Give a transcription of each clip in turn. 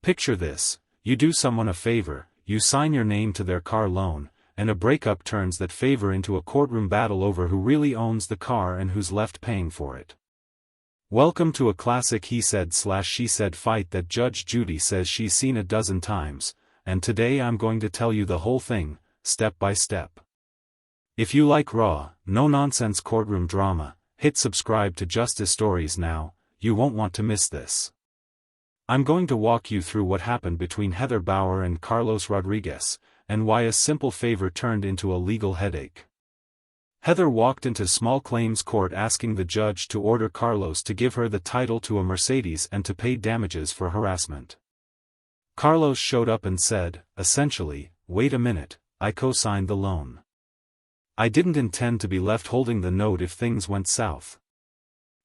Picture this: you do someone a favor, you sign your name to their car loan, and a breakup turns that favor into a courtroom battle over who really owns the car and who's left paying for it. Welcome to a classic he said/she said fight that Judge Judy says she's seen a dozen times, and today I'm going to tell you the whole thing, step by step. If you like raw, no-nonsense courtroom drama, hit subscribe to Justice Stories now. You won't want to miss this. I'm going to walk you through what happened between Heather Bauer and Carlos Rodriguez, and why a simple favor turned into a legal headache. Heather walked into small claims court asking the judge to order Carlos to give her the title to a Mercedes and to pay damages for harassment. Carlos showed up and said, essentially, wait a minute, I co-signed the loan. I didn't intend to be left holding the note if things went south.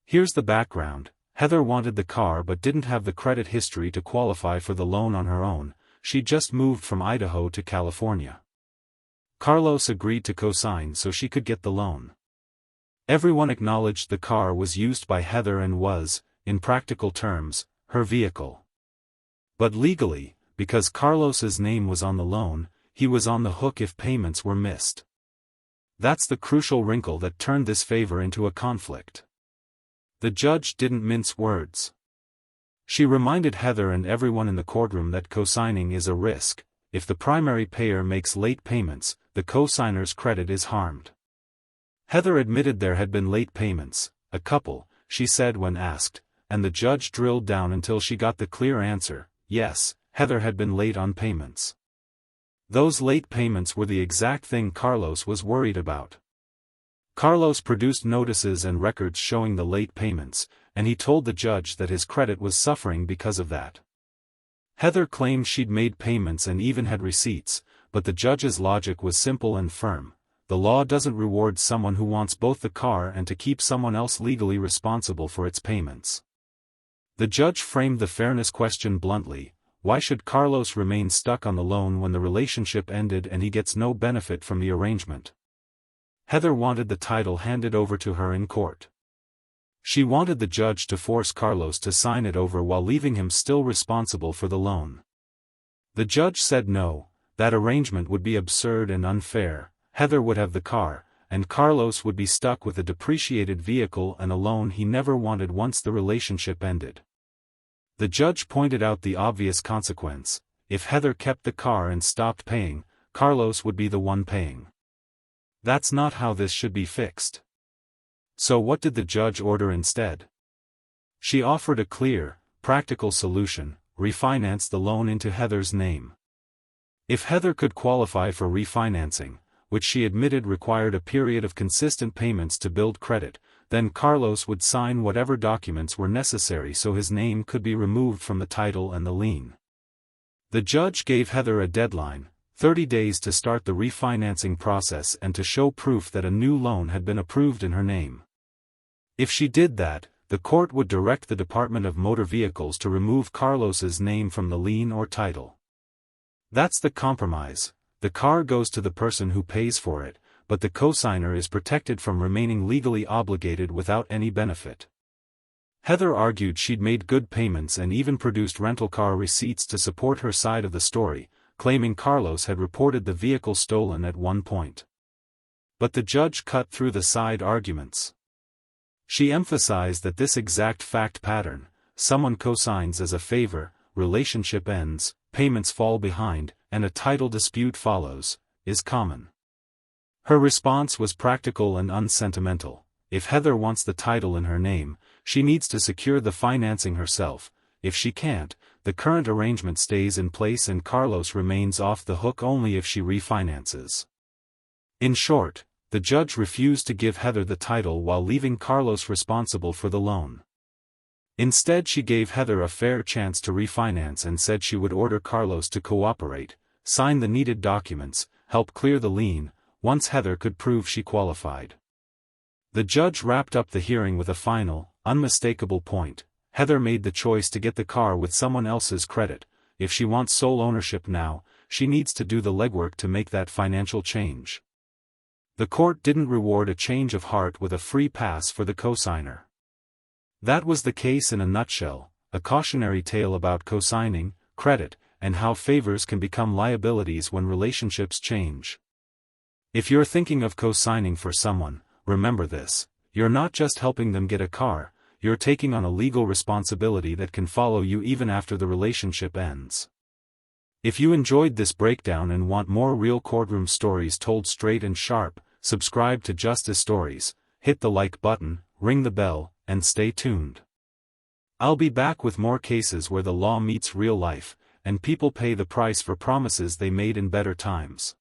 Here's the background: Heather wanted the car but didn't have the credit history to qualify for the loan on her own. She'd just moved from Idaho to California. Carlos agreed to co-sign so she could get the loan. Everyone acknowledged the car was used by Heather and was, in practical terms, her vehicle. But legally, because Carlos's name was on the loan, he was on the hook if payments were missed. That's the crucial wrinkle that turned this favor into a conflict. The judge didn't mince words. She reminded Heather and everyone in the courtroom that co-signing is a risk. If the primary payer makes late payments, the co-signer's credit is harmed. Heather admitted there had been late payments, a couple, she said when asked, and the judge drilled down until she got the clear answer: yes, Heather had been late on payments. Those late payments were the exact thing Carlos was worried about. Carlos produced notices and records showing the late payments, and he told the judge that his credit was suffering because of that. Heather claimed she'd made payments and even had receipts, but the judge's logic was simple and firm: the law doesn't reward someone who wants both the car and to keep someone else legally responsible for its payments. The judge framed the fairness question bluntly: why should Carlos remain stuck on the loan when the relationship ended and he gets no benefit from the arrangement? Heather wanted the title handed over to her in court. She wanted the judge to force Carlos to sign it over while leaving him still responsible for the loan. The judge said no, that arrangement would be absurd and unfair. Heather would have the car, and Carlos would be stuck with a depreciated vehicle and a loan he never wanted once the relationship ended. The judge pointed out the obvious consequence: if Heather kept the car and stopped paying, Carlos would be the one paying. That's not how this should be fixed. So what did the judge order instead? She offered a clear, practical solution: refinance the loan into Heather's name. If Heather could qualify for refinancing, which she admitted required a period of consistent payments to build credit, then Carlos would sign whatever documents were necessary so his name could be removed from the title and the lien. The judge gave Heather a deadline: 30 days to start the refinancing process and to show proof that a new loan had been approved in her name. If she did that, the court would direct the Department of Motor Vehicles to remove Carlos's name from the lien or title. That's the compromise: the car goes to the person who pays for it, but the cosigner is protected from remaining legally obligated without any benefit. Heather argued she'd made good payments and even produced rental car receipts to support her side of the story, claiming Carlos had reported the vehicle stolen at one point. But the judge cut through the side arguments. She emphasized that this exact fact pattern: someone cosigns as a favor, relationship ends, payments fall behind, and a title dispute follows, is common. Her response was practical and unsentimental: if Heather wants the title in her name, she needs to secure the financing herself. If she can't, the current arrangement stays in place and Carlos remains off the hook only if she refinances. In short, the judge refused to give Heather the title while leaving Carlos responsible for the loan. Instead, she gave Heather a fair chance to refinance and said she would order Carlos to cooperate, sign the needed documents, help clear the lien, once Heather could prove she qualified. The judge wrapped up the hearing with a final, unmistakable point: Heather made the choice to get the car with someone else's credit. If she wants sole ownership now, she needs to do the legwork to make that financial change. The court didn't reward a change of heart with a free pass for the cosigner. That was the case in a nutshell: a cautionary tale about cosigning, credit, and how favors can become liabilities when relationships change. If you're thinking of co-signing for someone, remember this: you're not just helping them get a car, you're taking on a legal responsibility that can follow you even after the relationship ends. If you enjoyed this breakdown and want more real courtroom stories told straight and sharp, subscribe to Justice Stories, hit the like button, ring the bell, and stay tuned. I'll be back with more cases where the law meets real life, and people pay the price for promises they made in better times.